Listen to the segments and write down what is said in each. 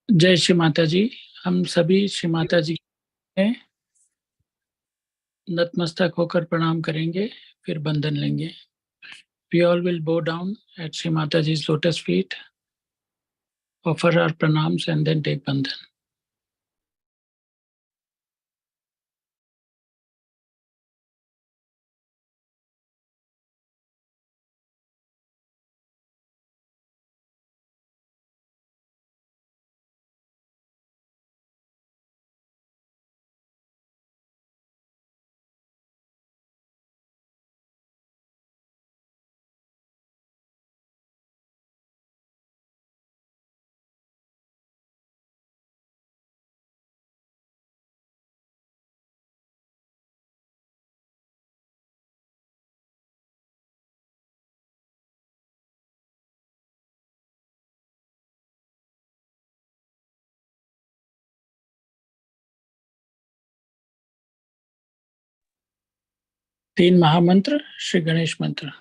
जय श्री माता जी। हम सभी श्री माता जी में नतमस्तक होकर प्रणाम करेंगे, फिर बंधन लेंगे। We all will bow down at Shri Mataji's lotus feet, offer our pranams and then take bandhan. तीन महामंत्र श्री गणेश मंत्र।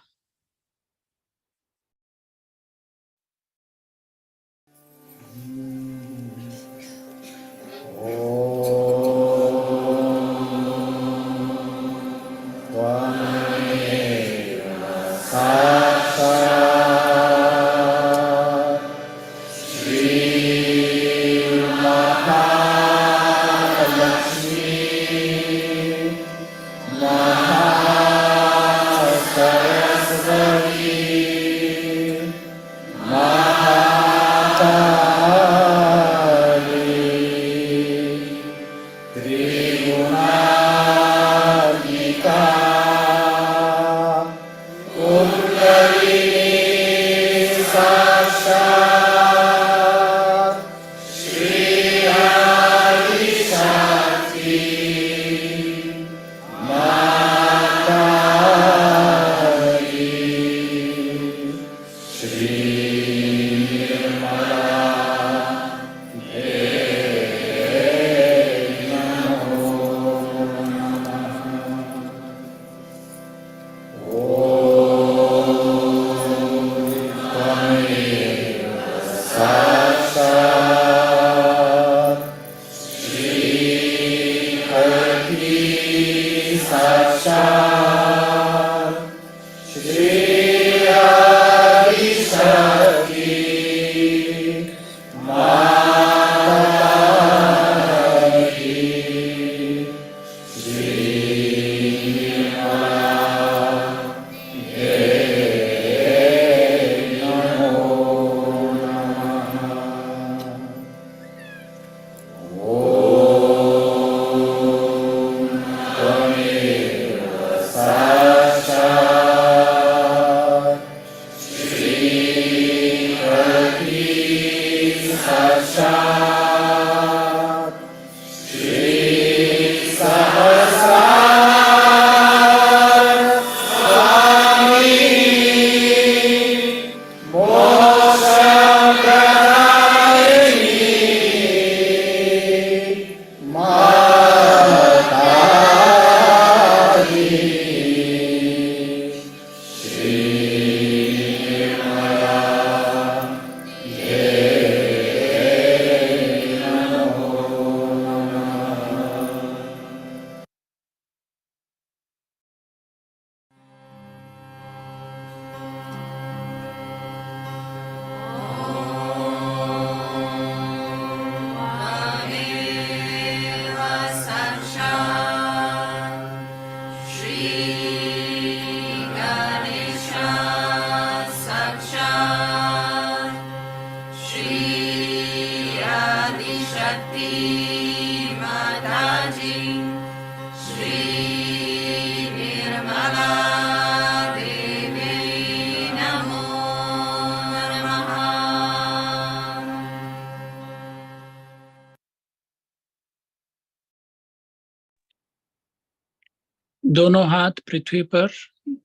दोनों हाथ पृथ्वी पर,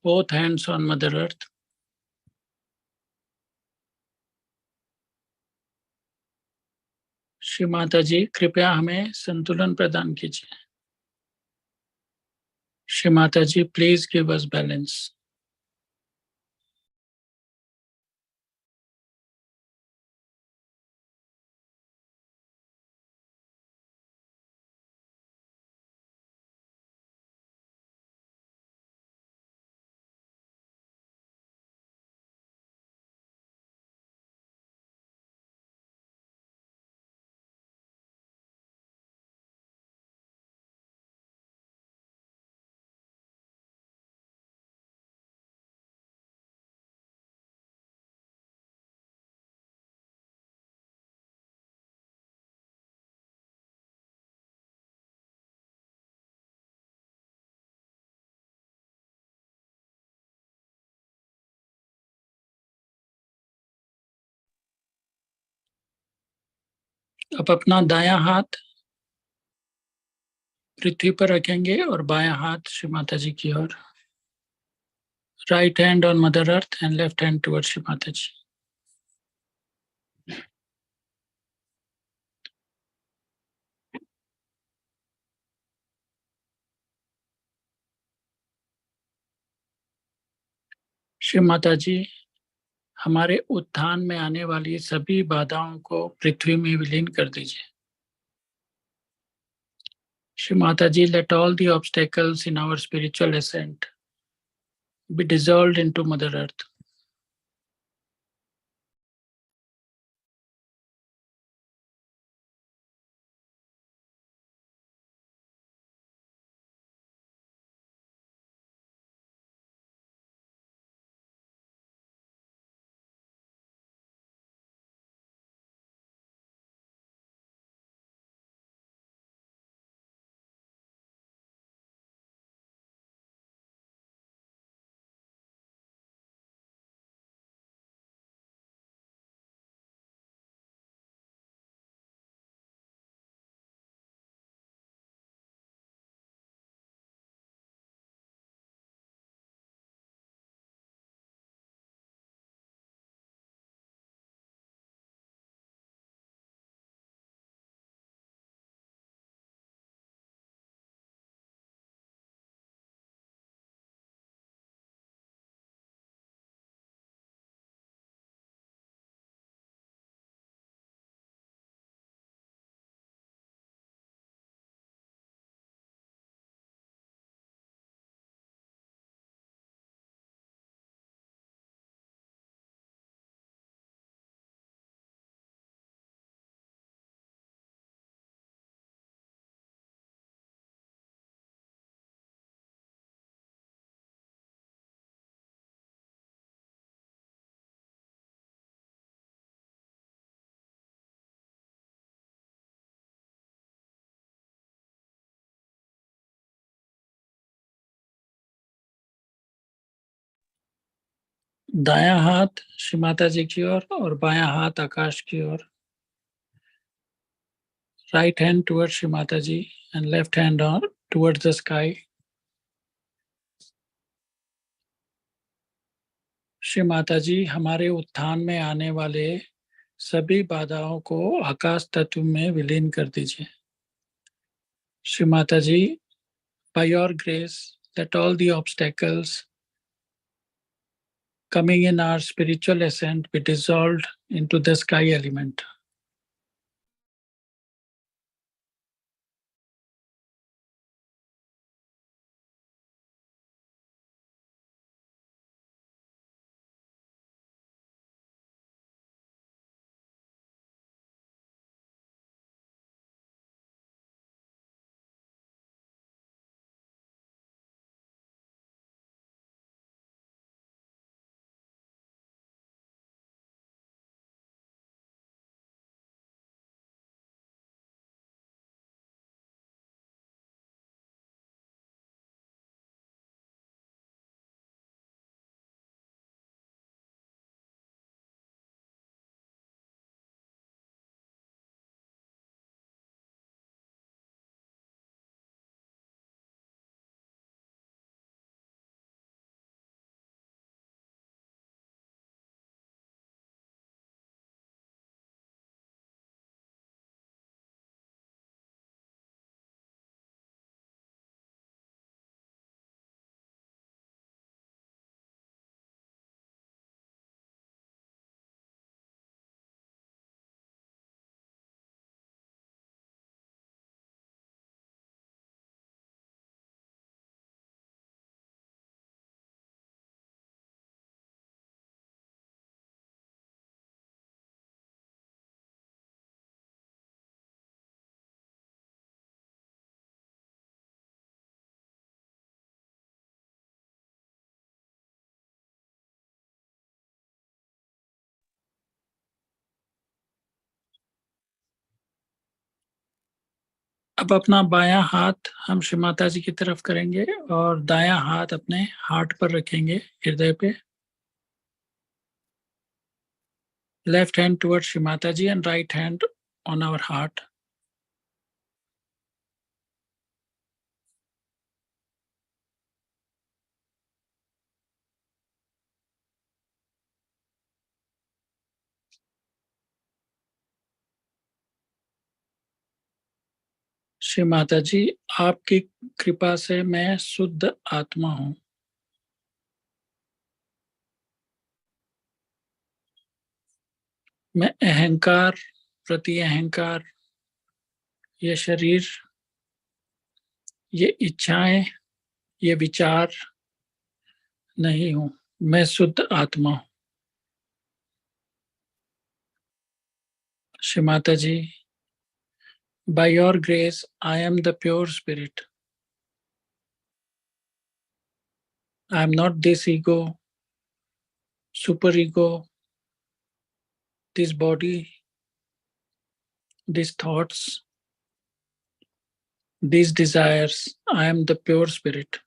both hands on Mother Earth. Shri Mata जी कृपया हमें संतुलन प्रदान कीजिए। श्री माता जी प्लीज गिव अस बैलेंस। अब अपना दायां हाथ पृथ्वी पर रखेंगे और बायां हाथ श्री माता जी की ओर. Right hand on mother earth and left hand towards Shri Mata ji. Shri Mata ji, हमारे उत्थान में आने वाली सभी बाधाओं को पृथ्वी में विलीन कर दीजिए. श्री माता जी, let all the obstacles in our spiritual ascent be dissolved into Mother Earth. दायां हाथ श्री माता जी की ओर और बायां हाथ आकाश की ओर. Right hand towards Shri Mata ji and left hand on towards the sky. Shri Mata ji, हमारे उत्थान में आने वाले सभी बाधाओं को आकाश तत्व में विलीन कर दीजिए. श्री माता जी, by your grace, let all the obstacles coming in our spiritual ascent be dissolved into the sky element. अब अपना बायां हाथ हम श्री माता जी की तरफ करेंगे और दायां हाथ अपने हार्ट पर रखेंगे, हृदय पे. Left hand towards Shri Mata ji and right hand on our heart. Shri Mata ji, आपकी कृपा से मैं शुद्ध आत्मा हूँ। मैं अहंकार, प्रति अहंकार, ये शरीर, ये इच्छाएं, ये विचार नहीं हूँ। मैं शुद्ध आत्मा हूँ। श्री माता जी, by your grace, I am the pure spirit. I am not this ego, superego, this body, these thoughts, these desires. I am the pure spirit.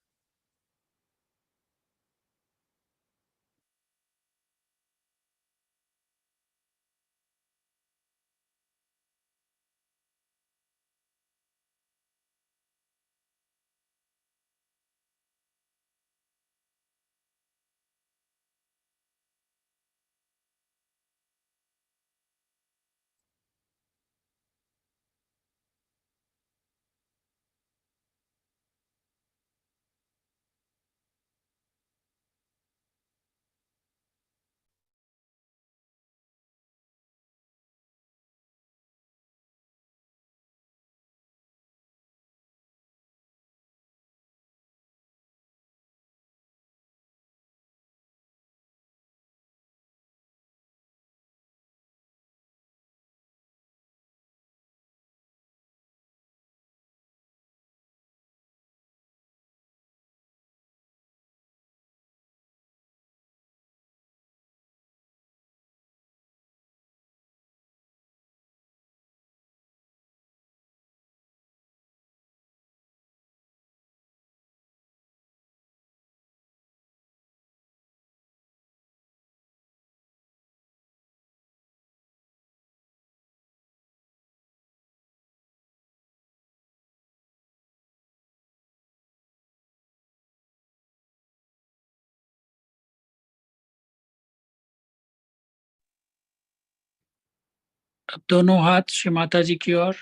अब दोनों हाथ श्री माता जी की ओर,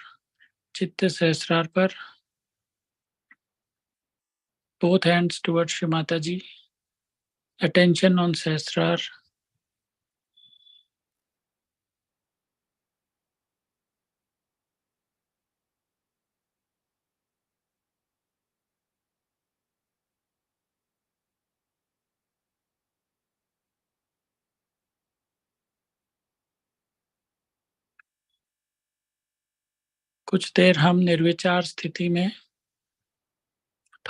चित्त सहस्रार पर। Both hands towards Shri Mataji. Attention on Sahasrar. कुछ देर हम निर्विचार स्थिति में,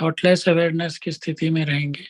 थॉटलेस अवेयरनेस की स्थिति में रहेंगे।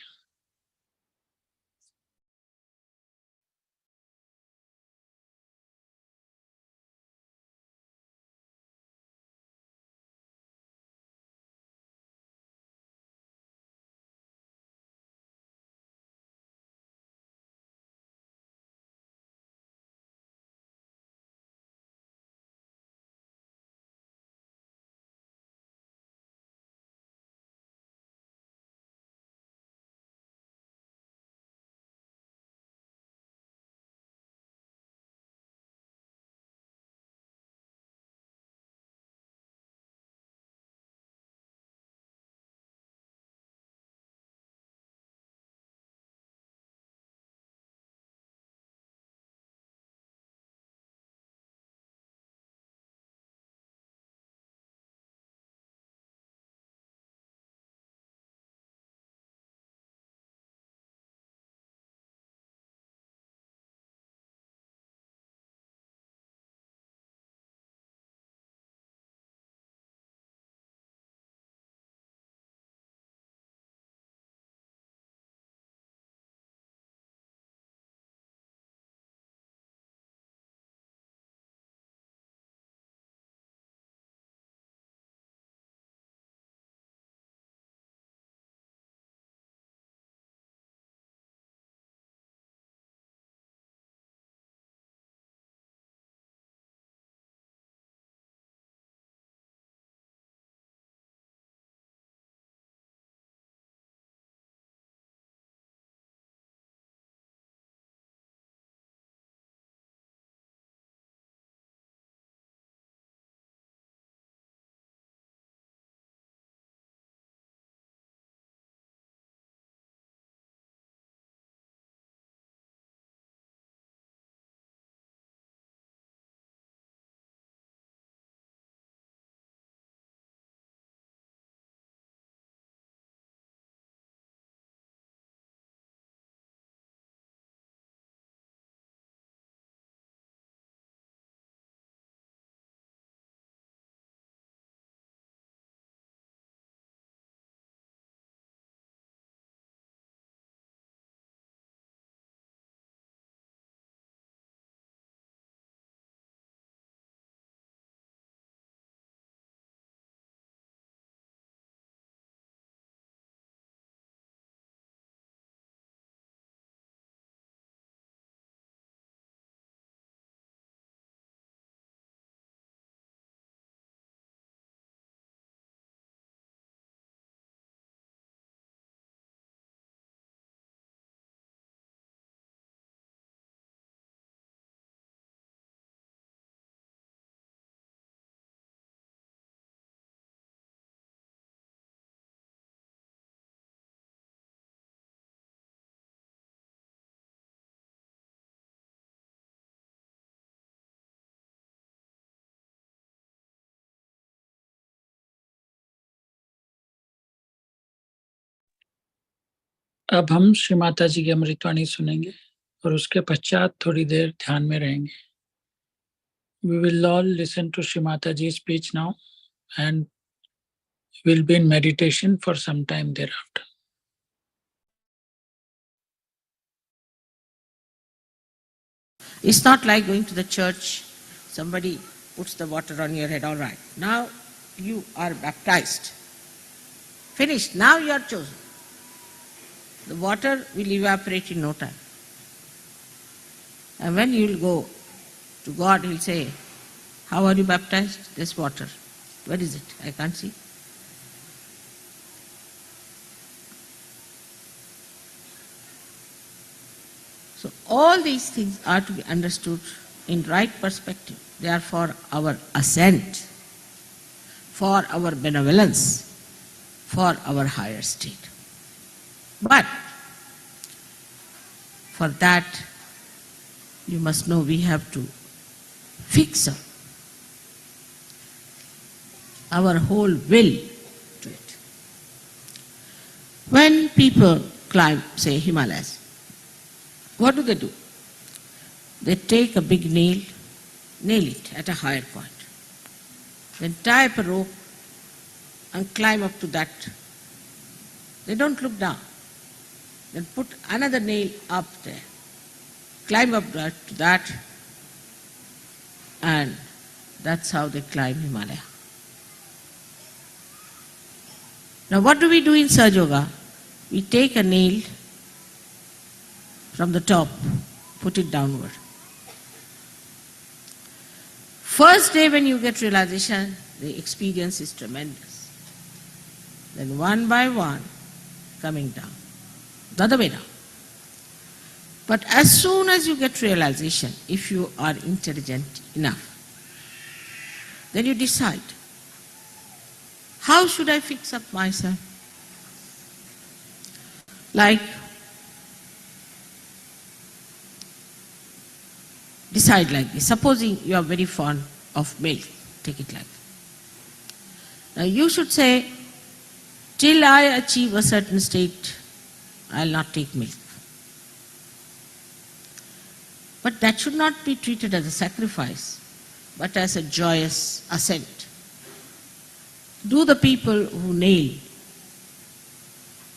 अब हम श्री माता जी की अमृतवाणी सुनेंगे और उसके पश्चात थोड़ी देर ध्यान में रहेंगे. We will all listen to Shri Mataji's speech now and will be in meditation for some time thereafter. It's not like going to the church, somebody puts the water on your head, all right. Now you are baptized. Finished, now you are chosen. The water will evaporate in no time. And when you will go to God, He will say, how are you baptized? This water. Where is it? I can't see. So all these things are to be understood in right perspective. They are for our ascent, for our benevolence, for our higher state. But for that, you must know we have to fix up our whole will to it. When people climb, say, Himalayas, what do? They take a big nail it at a higher point, then tie up a rope and climb up to that. They don't look down. Then put another nail up there, climb up to that, and that's how they climb Himalaya. Now what do we do in Sahaja Yoga? We take a nail from the top, put it downward. First day when you get realization, the experience is tremendous. Then one by one, coming down. The other way down. But as soon as you get realization, if you are intelligent enough, then you decide, how should I fix up myself? Like, decide like this. Supposing you are very fond of milk, take it like that. Now you should say, till I achieve a certain state, I will not take milk. But that should not be treated as a sacrifice, but as a joyous ascent. Do the people who nail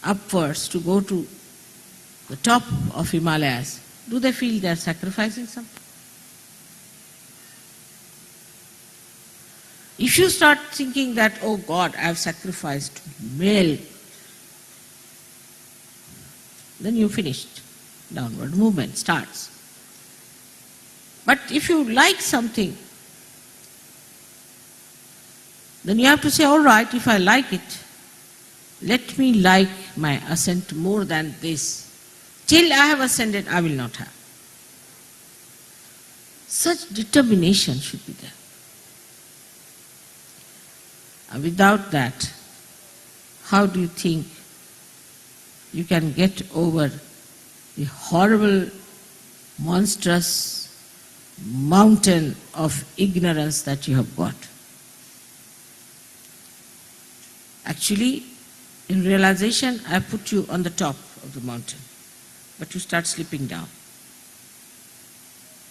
upwards to go to the top of Himalayas, do they feel they are sacrificing something? If you start thinking that, oh God, I have sacrificed milk, then you finished. Downward movement starts. But if you like something, then you have to say, all right, if I like it, let me like my ascent more than this. Till I have ascended, I will not have. Such determination should be there. And without that, how do you think you can get over the horrible, monstrous mountain of ignorance that you have got? Actually, in realization, I put you on the top of the mountain, but you start slipping down.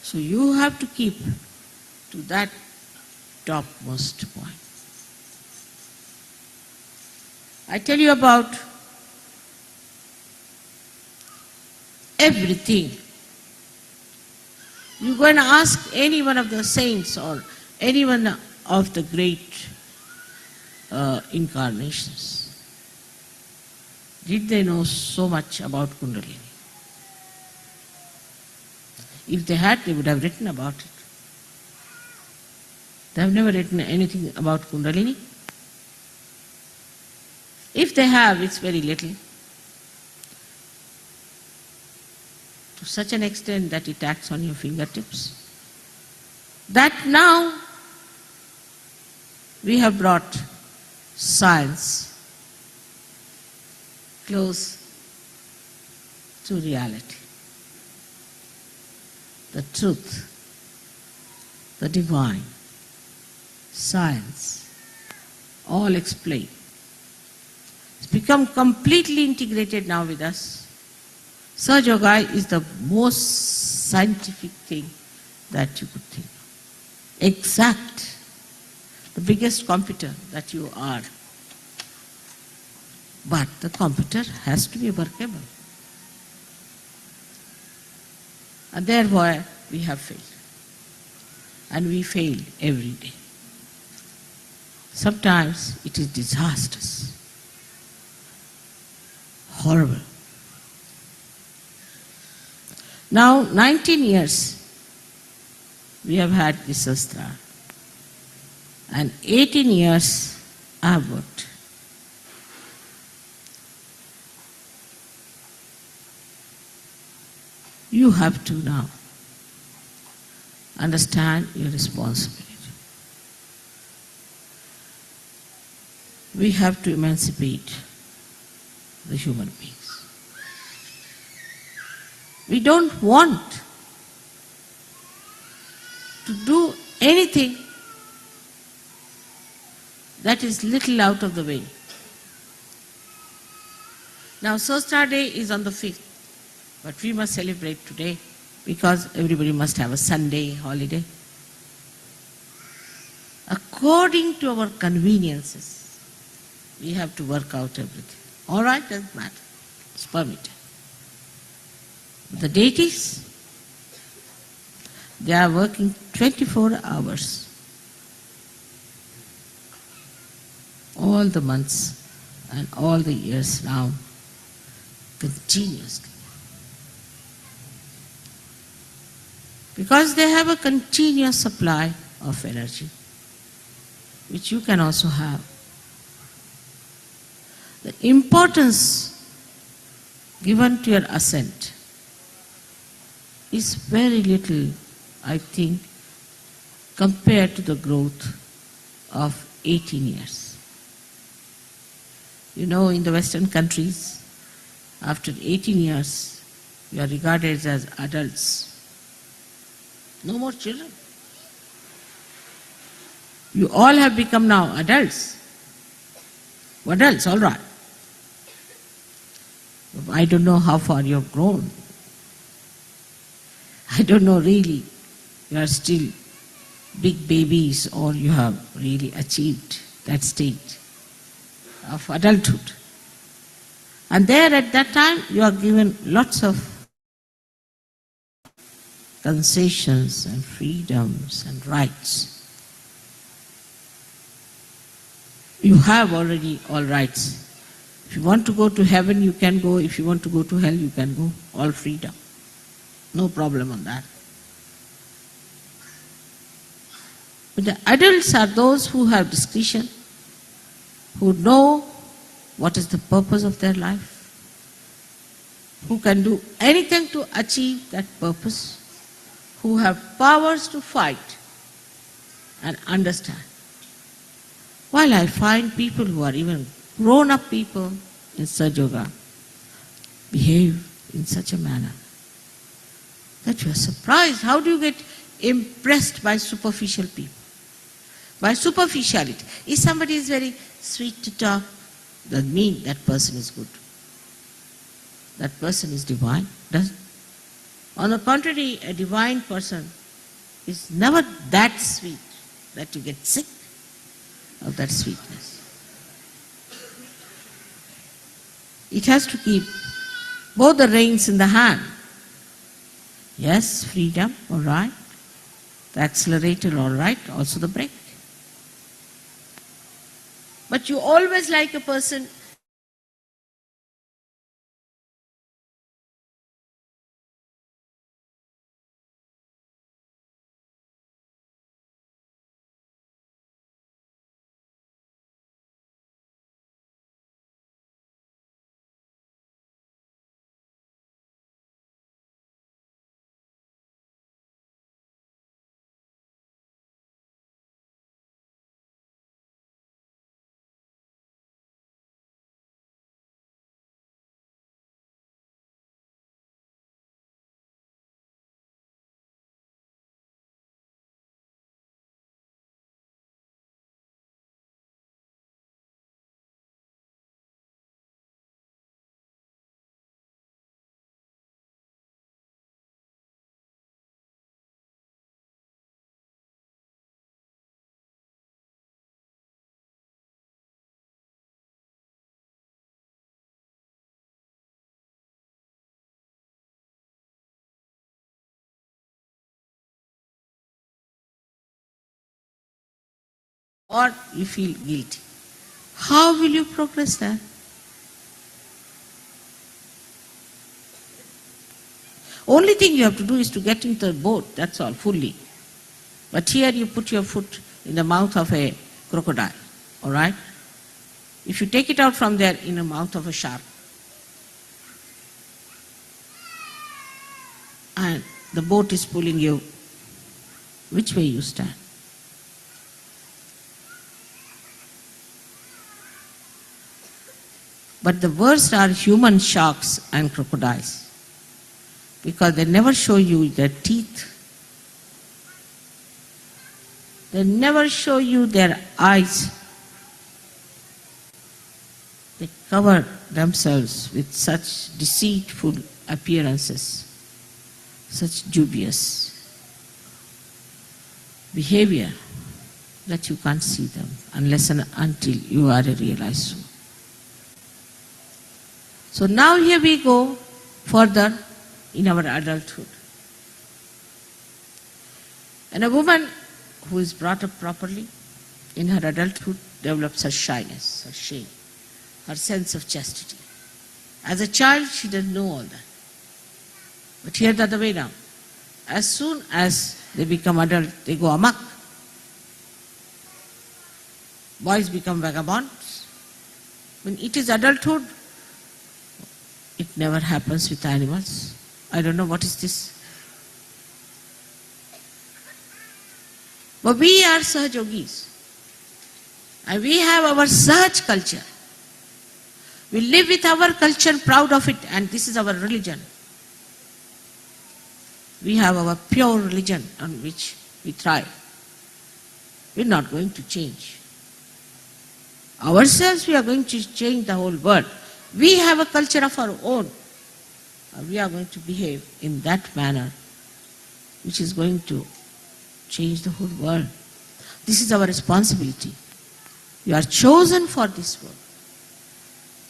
So you have to keep to that topmost point. I tell you about everything. You go and ask any one of the saints or any one of the great incarnations. Did they know so much about Kundalini? If they had, they would have written about it. They have never written anything about Kundalini. If they have, it's very little. To such an extent that it acts on your fingertips. That now we have brought science close to reality. The truth, the divine, science, all explained. It's become completely integrated now with us. Sahaja Yoga is the most scientific thing that you could think. Exact, the biggest computer that you are. But the computer has to be workable. And therefore we have failed. And we fail every day. Sometimes it is disastrous, horrible. Now 19 years we have had this Sahasrara, and 18 years I have worked. You have to now understand your responsibility. We have to emancipate the human beings. We don't want to do anything that is little out of the way. Now Sahasrara Day is on the 5th, but we must celebrate today because everybody must have a Sunday holiday. According to our conveniences, we have to work out everything. All right, doesn't matter. It's permitted. The deities, they are working 24 hours. All the months and all the years now, continuously. Because they have a continuous supply of energy, which you can also have. The importance given to your ascent is very little, I think, compared to the growth of 18 years. You know, in the Western countries, after 18 years, you are regarded as adults. No more children. You all have become now adults. Adults, all right. I don't know how far you have grown. I don't know really. You are still big babies or you have really achieved that state of adulthood. And there at that time you are given lots of concessions and freedoms and rights. You have already all rights. If you want to go to heaven, you can go. If you want to go to hell, you can go. All freedom. No problem on that. But the adults are those who have discretion, who know what is the purpose of their life, who can do anything to achieve that purpose, who have powers to fight and understand. While I find people who are even grown-up people in Sahaja Yoga behave in such a manner that you are surprised. How do you get impressed by superficial people? By superficiality. If somebody is very sweet to talk, doesn't mean that person is good. That person is divine, doesn't. On the contrary, a divine person is never that sweet that you get sick of that sweetness. It has to keep both the reins in the hand. Yes, freedom, all right. The accelerator, all right. Also the brake. But you always like a person or you feel guilty. How will you progress there? Only thing you have to do is to get into the boat, that's all, fully. But here you put your foot in the mouth of a crocodile, all right? If you take it out from there in the mouth of a shark, and the boat is pulling you, which way you stand? But the worst are human sharks and crocodiles, because they never show you their teeth. They never show you their eyes. They cover themselves with such deceitful appearances, such dubious behavior that you can't see them unless and until you are a realized soul. So now here we go further in our adulthood. And a woman who is brought up properly in her adulthood develops her shyness, her shame, her sense of chastity. As a child, she doesn't know all that. But here the other way now. As soon as they become adult, they go amok. Boys become vagabonds. When it is adulthood, it never happens with animals. I don't know what is this. But we are Sahajogis. And we have our Sahaj culture. We live with our culture, proud of it, and this is our religion. We have our pure religion on which we thrive. We're not going to change. Ourselves, we are going to change the whole world. We have a culture of our own. We are going to behave in that manner which is going to change the whole world. This is our responsibility. You are chosen for this world.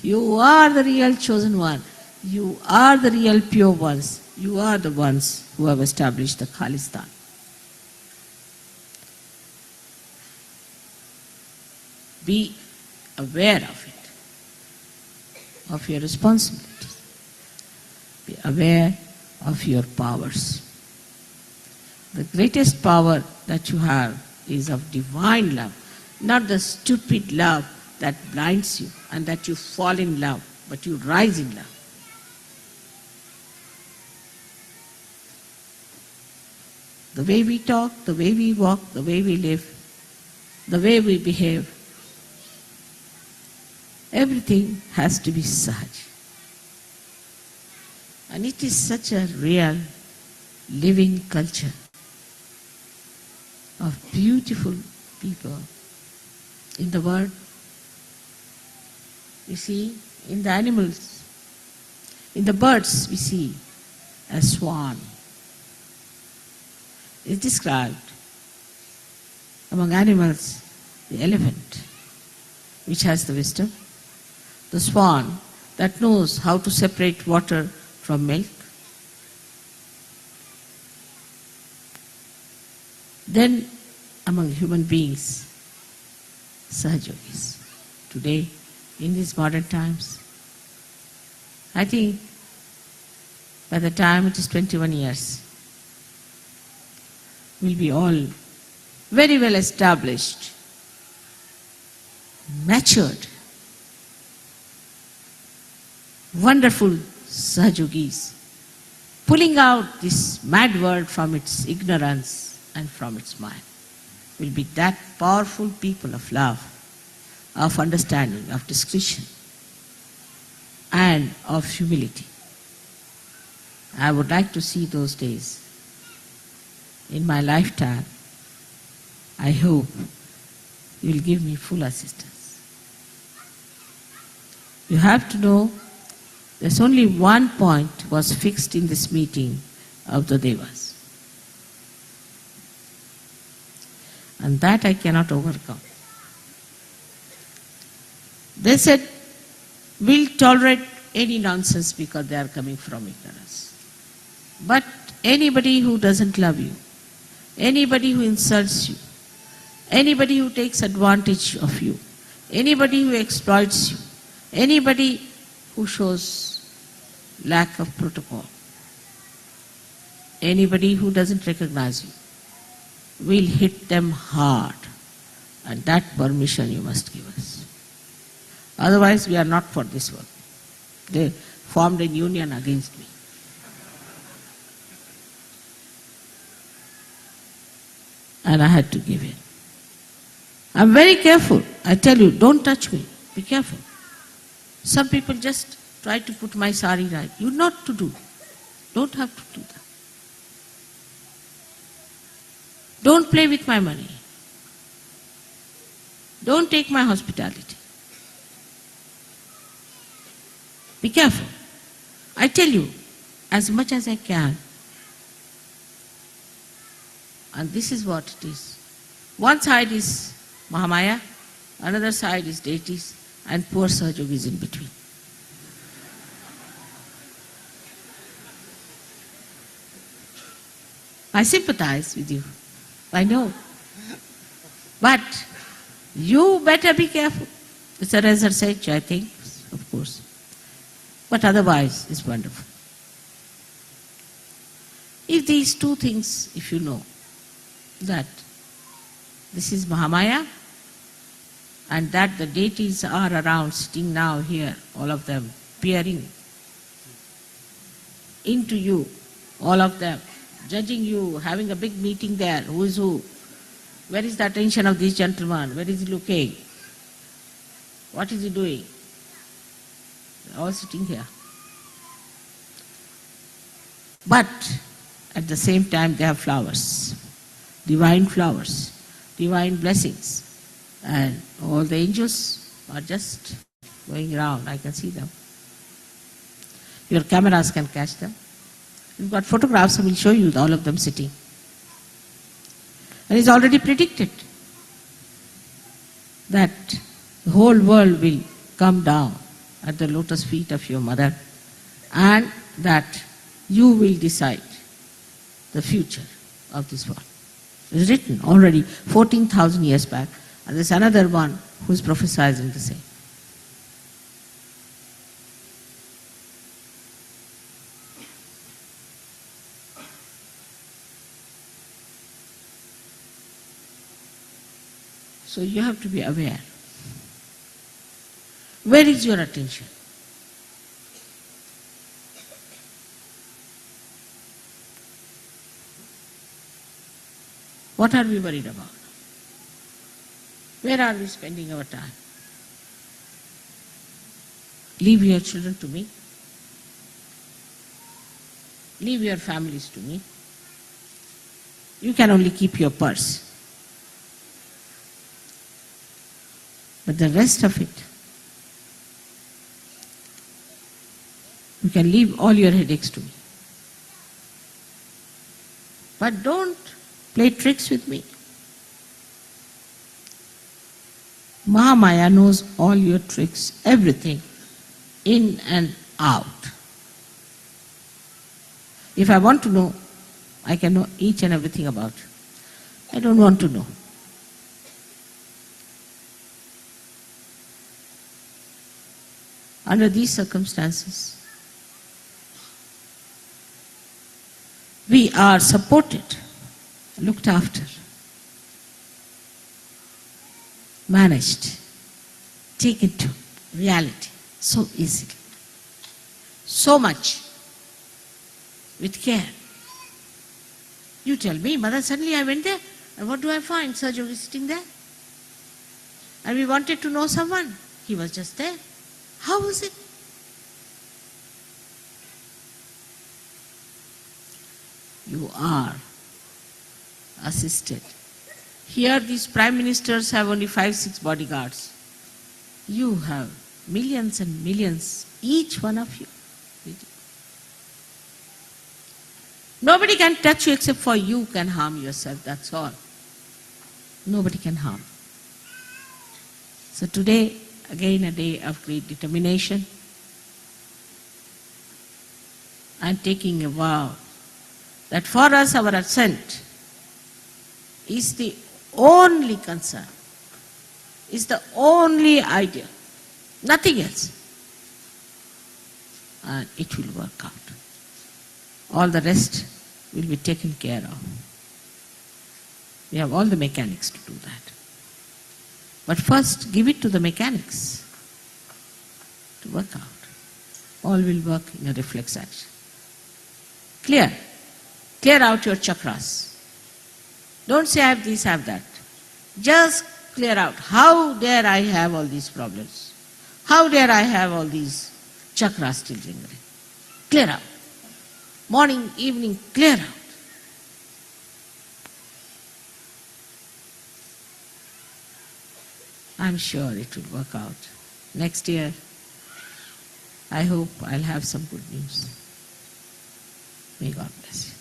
You are the real chosen one. You are the real pure ones. You are the ones who have established the Khalistan. Be aware of it, of your responsibilities. Be aware of your powers. The greatest power that you have is of divine love, not the stupid love that blinds you and that you fall in love, but you rise in love. The way we talk, the way we walk, the way we live, the way we behave, everything has to be Sahaj. And it is such a real, living culture of beautiful people in the world. You see, in the animals, in the birds we see a swan. Is described among animals, the elephant, which has the wisdom, the swan that knows how to separate water from milk. Then among human beings, Sahajogis. Today, in these modern times, I think by the time it is 21 years, we'll be all very well established, matured, wonderful Sahajogis, pulling out this mad world from its ignorance and from its mind. Will be that powerful people of love, of understanding, of discretion, and of humility. I would like to see those days in my lifetime. I hope you will give me full assistance. You have to know there's only one point was fixed in this meeting of the Devas. And that I cannot overcome. They said, we'll tolerate any nonsense because they are coming from ignorance. But anybody who doesn't love you, anybody who insults you, Anybody who takes advantage of you, anybody who exploits you, anybody who shows lack of protocol, anybody who doesn't recognize you, will hit them hard. And that permission you must give us. Otherwise, we are not for this work. They formed a union against me. And I had to give in. I'm very careful. I tell you, don't touch me. Be careful. Some people just try to put my sari right. You not to do. Don't have to do that. Don't play with my money. Don't take my hospitality. Be careful. I tell you, as much as I can. And this is what it is. One side is Mahamaya, another side is deities, and poor Sahajog is in between. I sympathize with you. I know. But you better be careful. It's a research, I think, of course. But otherwise, it's wonderful. If these two things, if you know, that this is Mahamaya, and that the deities are around, sitting now here, all of them, peering into you, all of them, judging you, having a big meeting there, who is who, where is the attention of this gentleman, where is he looking, what is he doing? They're all sitting here. But at the same time they have flowers, divine blessings. And all the angels are just going around. I can see them. Your cameras can catch them. You've got photographs, I will show you all of them sitting. And it's already predicted that the whole world will come down at the lotus feet of your mother, and that you will decide the future of this world. It's written already 14,000 years back, and there's another one who's prophesizing the same. So you have to be aware. Where is your attention? What are we worried about? Where are we spending our time? Leave your children to me. Leave your families to me. You can only keep your purse. But the rest of it, you can leave all your headaches to me. But don't play tricks with me. Mahamaya knows all your tricks, everything, in and out. If I want to know, I can know each and everything about you. I don't want to know. Under these circumstances, we are supported, looked after, managed, taken to reality so easily, so much, with care. You tell me, Mother, suddenly I went there, and what do I find? Sahajog is sitting there. And we wanted to know someone. He was just there. How was it? You are assisted. Here these prime ministers have only 5-6 bodyguards. You have millions and millions, each one of you. Nobody can touch you except for you can harm yourself, that's all. Nobody can harm. So today, again a day of great determination. I'm taking a vow that for us our ascent is the only concern, is the only idea, nothing else. And it will work out. All the rest will be taken care of. We have all the mechanics to do that. But first, give it to the mechanics to work out. All will work in a reflex action. Clear. Clear out your chakras. Don't say I have this, I have that. Just clear out. How dare I have all these problems? How dare I have all these chakras still lingering? Clear out. Morning, evening, clear out. I'm sure it will work out. Next year, I hope I'll have some good news. May God bless you.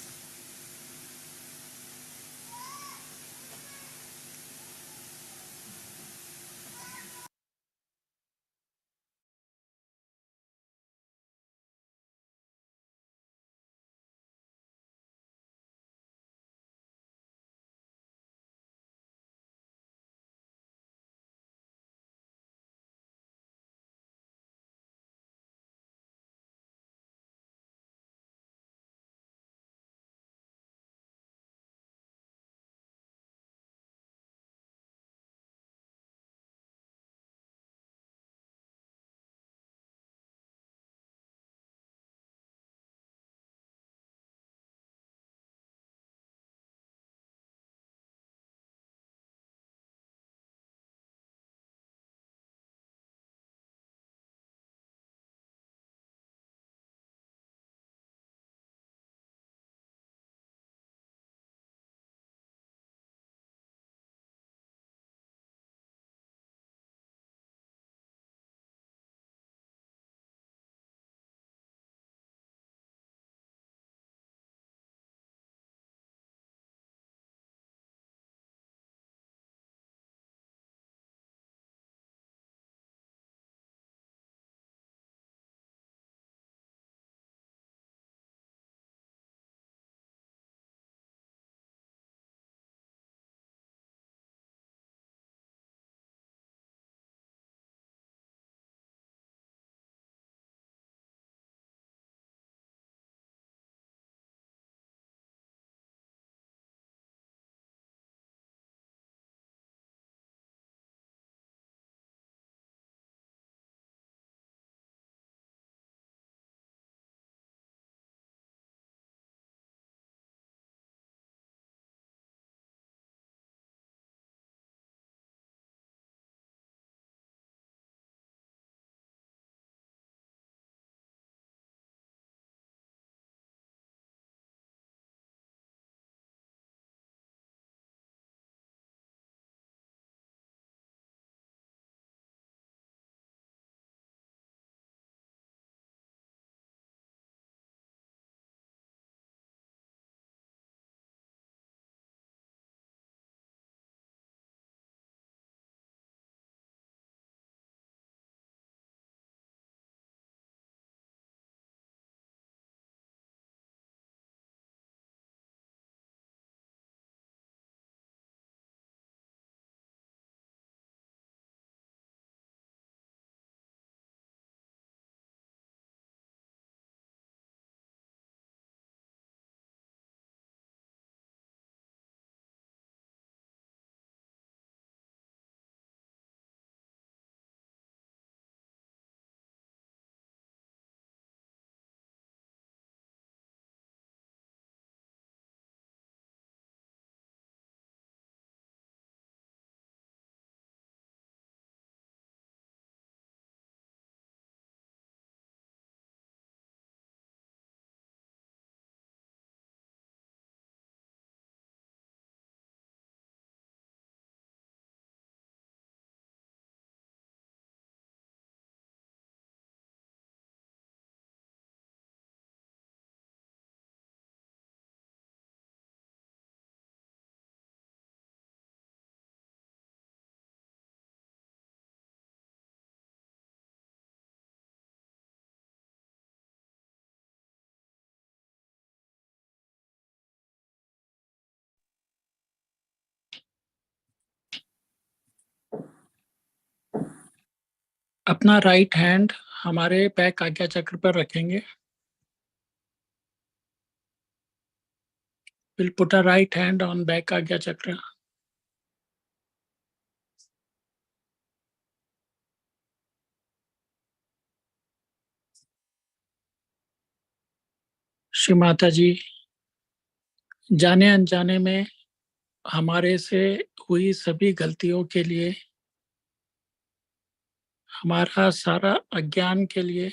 अपना right hand हमारे back आज्ञा चक्र पर रखेंगे. We'll put our right hand on back Agya Chakra. Shri Mata जी, जाने अनजाने में हमारे से हुई सभी गलतियों के लिए, हमारा सारा अज्ञान के लिए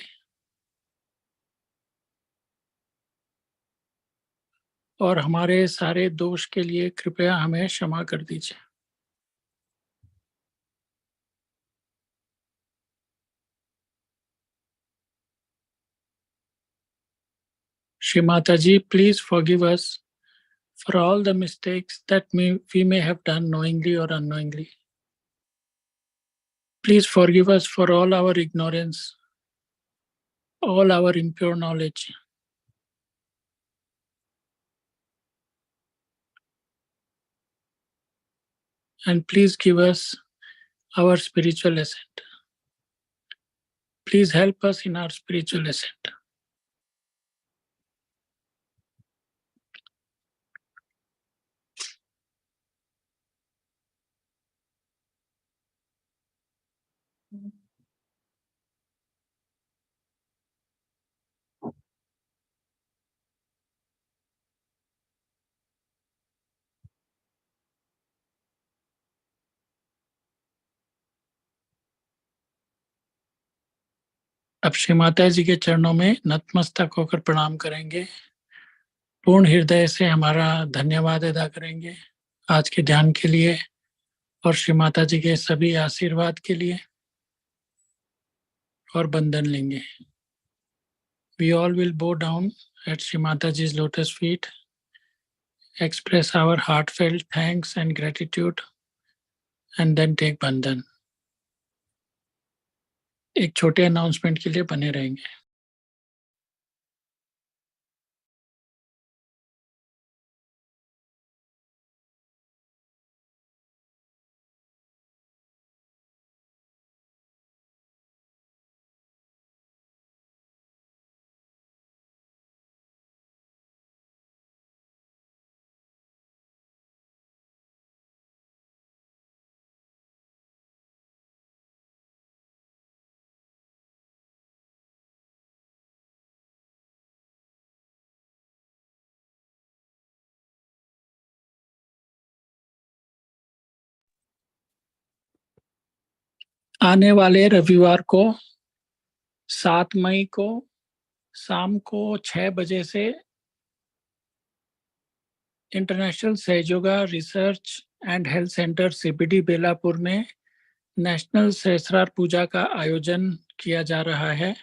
और हमारे सारे दोष के लिए कृपया हमें क्षमा कर दीजिए. श्री माता जी, please forgive us for all the mistakes that we may have done knowingly or unknowingly. Please forgive us for all our ignorance, all our impure knowledge. And please give us our spiritual ascent. Please help us in our spiritual ascent. अब श्री माता जी के चरणों में नतमस्तक होकर प्रणाम करेंगे. पूर्ण हृदय से हमारा धन्यवाद अदा करेंगे आज के ध्यान के लिए और श्री माता जी के सभी आशीर्वाद के लिए, और बंधन लेंगे. We all will bow down at Shri Mataji's lotus feet, express our heartfelt thanks and gratitude, and then take बंधन. एक छोटे अनाउंसमेंट के लिए बने रहेंगे. आने वाले रविवार को 7 मई को शाम को 6 बजे से international Sahajayoga research and health centre CBD Belapur में नेशनल सहस्रार पूजा का आयोजन किया जा रहा है.